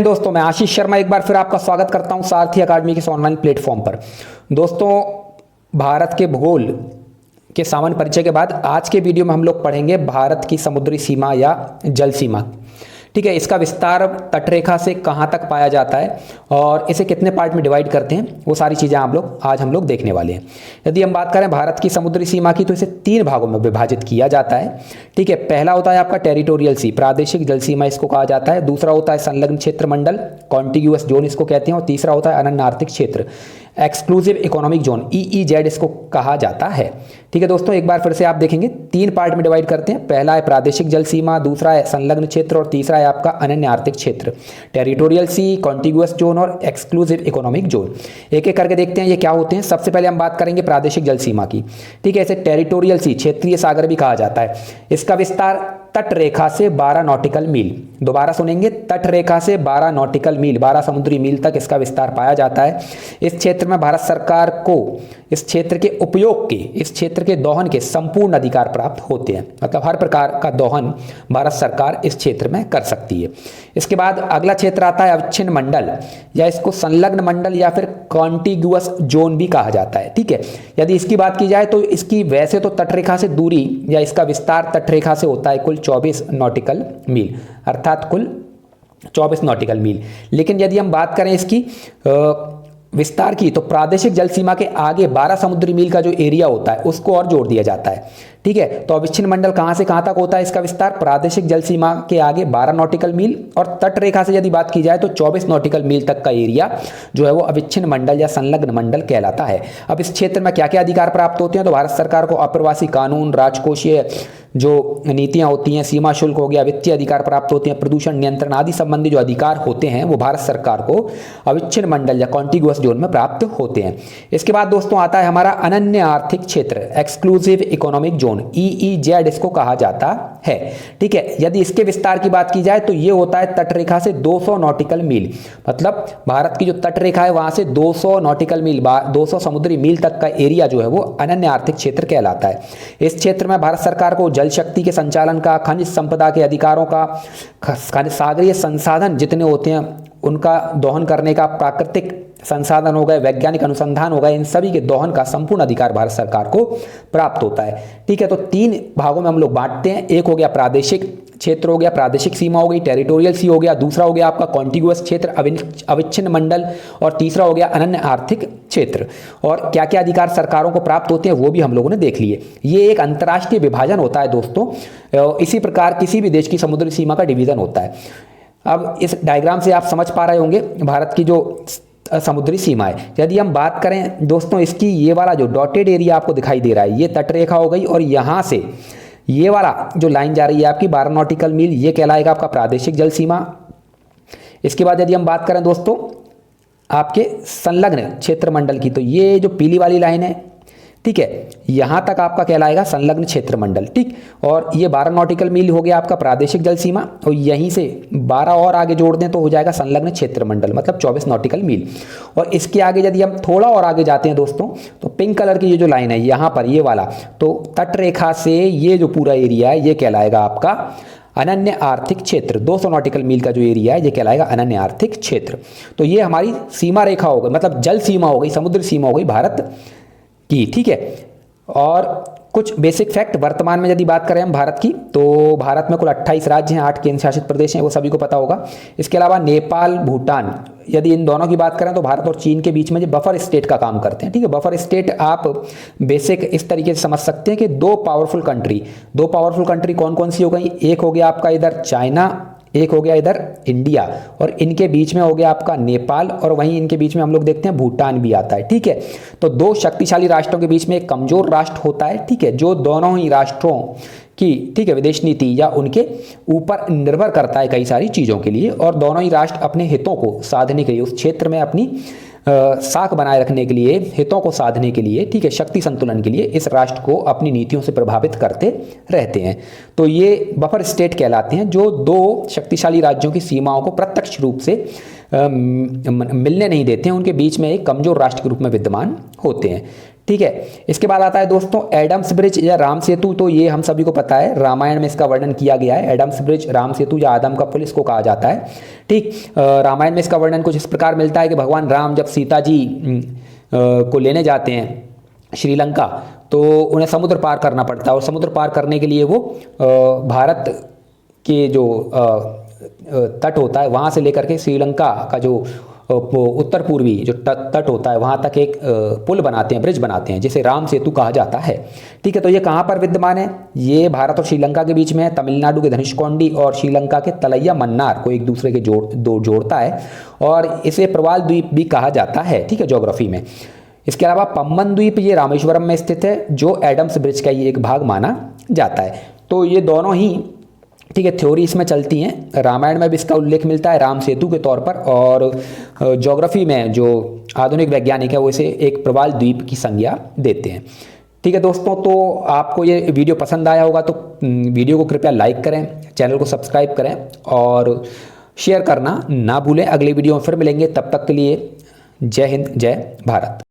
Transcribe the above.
दोस्तों, मैं आशीष शर्मा एक बार फिर आपका स्वागत करता हूं सारथी अकादमी के इस ऑनलाइन प्लेटफॉर्म पर। दोस्तों, भारत के भूगोल के सामान्य परिचय के बाद आज के वीडियो में हम लोग पढ़ेंगे भारत की समुद्री सीमा या जल सीमा। ठीक है, इसका विस्तार तटरेखा से कहाँ तक पाया जाता है और इसे कितने पार्ट में डिवाइड करते हैं, वो सारी चीज़ें आज हम लोग देखने वाले हैं। यदि हम बात करें भारत की समुद्री सीमा की, तो इसे 3 भागों में विभाजित किया जाता है। ठीक है, पहला होता है आपका टेरिटोरियल सी, प्रादेशिक जल सीमा इसको कहा जाता है। दूसरा होता है संलग्न क्षेत्र मंडल, कॉन्टिग्यूअस जोन इसको कहते हैं। और तीसरा होता है अनन्य आर्थिक क्षेत्र, एक्सक्लूसिव इकोनॉमिक जोन, EEZ इसको कहा जाता है। ठीक है दोस्तों, एक बार फिर से आप देखेंगे 3 पार्ट में डिवाइड करते हैं। पहला है प्रादेशिक जल सीमा, दूसरा है संलग्न क्षेत्र और तीसरा है आपका अनन्य आर्थिक क्षेत्र। टेरिटोरियल सी, कॉन्टिग्यूअस जोन और एक्सक्लूसिव इकोनॉमिक जोन एक एक करके देखते हैं ये क्या होते हैं। सबसे पहले हम बात करेंगे प्रादेशिक जल सीमा की। ठीक है, इसे टेरिटोरियल सी, क्षेत्रीय सागर भी कहा जाता है। इसका विस्तार तट रेखा से 12 नॉटिकल मील, दोबारा सुनेंगे, तट रेखा से 12 नॉटिकल मील, 12 समुद्री मील तक इसका विस्तार पाया जाता है। इस क्षेत्र में भारत सरकार को इस क्षेत्र के उपयोग के, इस क्षेत्र के दोहन के संपूर्ण अधिकार प्राप्त होते हैं। मतलब हर प्रकार का दोहन भारत सरकार इस क्षेत्र में कर सकती है। इसके बाद अगला क्षेत्र आता है अविच्छिन्न मंडल, या इसको संलग्न मंडल या फिर कॉन्टिग्यूअस जोन भी कहा जाता है। ठीक है, यदि इसकी बात की जाए तो इसकी वैसे तो तटरेखा से दूरी या इसका विस्तार तटरेखा से होता है कुल 24 नॉटिकल मील, अर्थात कुल 24 नॉटिकल मील। लेकिन यदि हम बात करें इसकी विस्तार की, तो प्रादेशिक जल सीमा के आगे 12 समुद्री मील का जो एरिया होता है उसको और जोड़ दिया जाता है। ठीक है, तो अविच्छिन्न मंडल कहां से कहां तक होता है इसका विस्तार? प्रादेशिक जल सीमा के आगे 12 नॉटिकल मील और तट रेखा से यदि बात की जाए तो 24 नॉटिकल मील तक का एरिया जो है वो अविच्छिन्न मंडल या संलग्न मंडल कहलाता है। अब इस क्षेत्र में क्या क्या अधिकार प्राप्त होते हैं? तो भारत सरकार को अप्रवासी कानून, राजकोषीय जो नीतियां होती हैं, सीमा शुल्क हो गया, वित्तीय अधिकार प्राप्त होते हैं, प्रदूषण नियंत्रण आदि संबंधी जो अधिकार होते हैं वो भारत सरकार को अविच्छिन्न मंडल या कॉन्टिग्यूअस जोन में प्राप्त होते हैं। इसके बाद दोस्तों आता है हमारा अनन्य आर्थिक क्षेत्र, एक्सक्लूसिव इकोनॉमिक जोन, EEZ इसको कहा जाता है। ठीक है, यदि इसके विस्तार की बात की जाए तो ये होता है तटरेखा से 200 नॉटिकल मील, मतलब भारत की जो तटरेखा है वहां से 200 नॉटिकल मील, 200 समुद्री मील तक का एरिया जो है वो अनन्य आर्थिक क्षेत्र कहलाता है। इस क्षेत्र में भारत सरकार को जल शक्ति के संचालन का, खनिज संपदा के अधिकारों का, सागरीय संसाधन जितने होते हैं उनका दोहन करने का, प्राकृतिक संसाधन हो गए, वैज्ञानिक अनुसंधान हो गए, इन सभी के दोहन का संपूर्ण अधिकार भारत सरकार को प्राप्त होता है। ठीक है, तो 3 भागों में हम लोग बांटते हैं। एक हो गया प्रादेशिक क्षेत्र, हो गया प्रादेशिक सीमा हो गई, टेरिटोरियल सी हो गया, दूसरा हो गया आपका कॉन्टिग्यूअस क्षेत्र, अविच्छिन्न मंडल, और तीसरा हो गया अनन्य आर्थिक क्षेत्र। और क्या क्या अधिकार सरकारों को प्राप्त होते हैं वो भी हम लोगों ने देख लिए। ये एक अंतर्राष्ट्रीय विभाजन होता है दोस्तों, इसी प्रकार किसी भी देश की समुद्री सीमा का डिवीजन होता है। अब इस डायग्राम से आप समझ पा रहे होंगे भारत की जो समुद्री सीमा है। यदि हम बात करें दोस्तों इसकी, ये वाला जो डॉटेड एरिया आपको दिखाई दे रहा है ये तटरेखा हो गई, और यहां से ये वाला जो लाइन जा रही है आपकी 12 नॉटिकल मील, ये कहलाएगा आपका प्रादेशिक जल सीमा। इसके बाद यदि हम बात करें दोस्तों आपके संलग्न क्षेत्र मंडल की, तो ये जो पीली वाली लाइन है, ठीक है, यहां तक आपका कहलाएगा संलग्न क्षेत्र मंडल। ठीक, और ये 12 नॉटिकल मील हो गया आपका प्रादेशिक जल सीमा, और यहीं से 12 और आगे जोड़ दें तो हो जाएगा संलग्न क्षेत्र मंडल, मतलब 24 नॉटिकल मील। और इसके आगे यदि हम थोड़ा और आगे जाते हैं दोस्तों, तो पिंक कलर की ये जो लाइन है यहां पर, ये वाला, तो तटरेखा से ये जो पूरा एरिया है ये कहलाएगा आपका अनन्य आर्थिक क्षेत्र। 200 नॉटिकल मील का जो एरिया है ये कहलाएगा अनन्य आर्थिक क्षेत्र। तो ये हमारी सीमा रेखा हो गई, मतलब जल सीमा हो गई, समुद्री सीमा हो गई भारत की। ठीक है, और कुछ बेसिक फैक्ट वर्तमान में यदि बात करें हम भारत की, तो भारत में कुल 28 राज्य हैं, 8 केंद्र शासित प्रदेश हैं, वो सभी को पता होगा। इसके अलावा नेपाल, भूटान, यदि इन दोनों की बात करें तो भारत और चीन के बीच में जो बफर स्टेट का काम करते हैं। ठीक है, बफर स्टेट आप बेसिक इस तरीके से समझ सकते हैं कि 2 पावरफुल कंट्री कौन कौन सी हो गई? एक हो गया आपका इधर चाइना, एक हो गया इधर इंडिया, और इनके बीच में हो गया आपका नेपाल, और वहीं इनके बीच में हम लोग देखते हैं भूटान भी आता है। ठीक है, तो 2 शक्तिशाली राष्ट्रों के बीच में एक कमजोर राष्ट्र होता है। ठीक है, जो दोनों ही राष्ट्रों की, ठीक है, विदेश नीति या उनके ऊपर निर्भर करता है कई सारी चीजों के लिए, और दोनों ही राष्ट्र अपने हितों को साधने के लिए, उस क्षेत्र में अपनी साख बनाए रखने के लिए, हितों को साधने के लिए, ठीक है, शक्ति संतुलन के लिए इस राष्ट्र को अपनी नीतियों से प्रभावित करते रहते हैं। तो ये बफर स्टेट कहलाते हैं, जो 2 शक्तिशाली राज्यों की सीमाओं को प्रत्यक्ष रूप से मिलने नहीं देते हैं, उनके बीच में एक कमजोर राष्ट्र के रूप में विद्यमान होते हैं। ठीक है। इसके बाद आता है दोस्तों एडम्स ब्रिज या राम सेतु। तो ये हम सभी को पता है, रामायण में इसका वर्णन किया गया है। एडम्स ब्रिज, राम सेतु या आदम का पुल इसको कहा जाता है। ठीक, रामायण में इसका वर्णन कुछ इस प्रकार मिलता है कि भगवान राम जब सीता जी को लेने जाते हैं श्रीलंका, तो उन्हें समुद्र पार करना पड़ता है, और समुद्र पार करने के लिए वो भारत के जो तट होता है वहाँ से लेकर के श्रीलंका का जो उत्तर पूर्वी जो तट होता है वहाँ तक एक पुल बनाते हैं, ब्रिज बनाते हैं, जिसे राम सेतु कहा जाता है। ठीक है, तो ये कहाँ पर विद्यमान है? ये भारत और श्रीलंका के बीच में है। तमिलनाडु के धनुषकोडी और श्रीलंका के तलैया मन्नार को एक दूसरे के जोड़ता है, और इसे प्रवाल द्वीप भी कहा जाता है, ठीक है, ज्योग्राफी में। इसके अलावा पम्बन द्वीप ये रामेश्वरम में स्थित है, जो एडम्स ब्रिज का ही एक भाग माना जाता है। तो ये दोनों ही, ठीक है, थ्योरी इसमें चलती हैं। रामायण में भी इसका उल्लेख मिलता है राम सेतु के तौर पर, और ज्योग्राफी में जो आधुनिक वैज्ञानिक है वो इसे एक प्रवाल द्वीप की संज्ञा देते हैं। ठीक है दोस्तों, तो आपको ये वीडियो पसंद आया होगा तो वीडियो को कृपया लाइक करें, चैनल को सब्सक्राइब करें और शेयर करना ना भूलें। अगले वीडियो में फिर मिलेंगे, तब तक के लिए जय हिंद, जय भारत।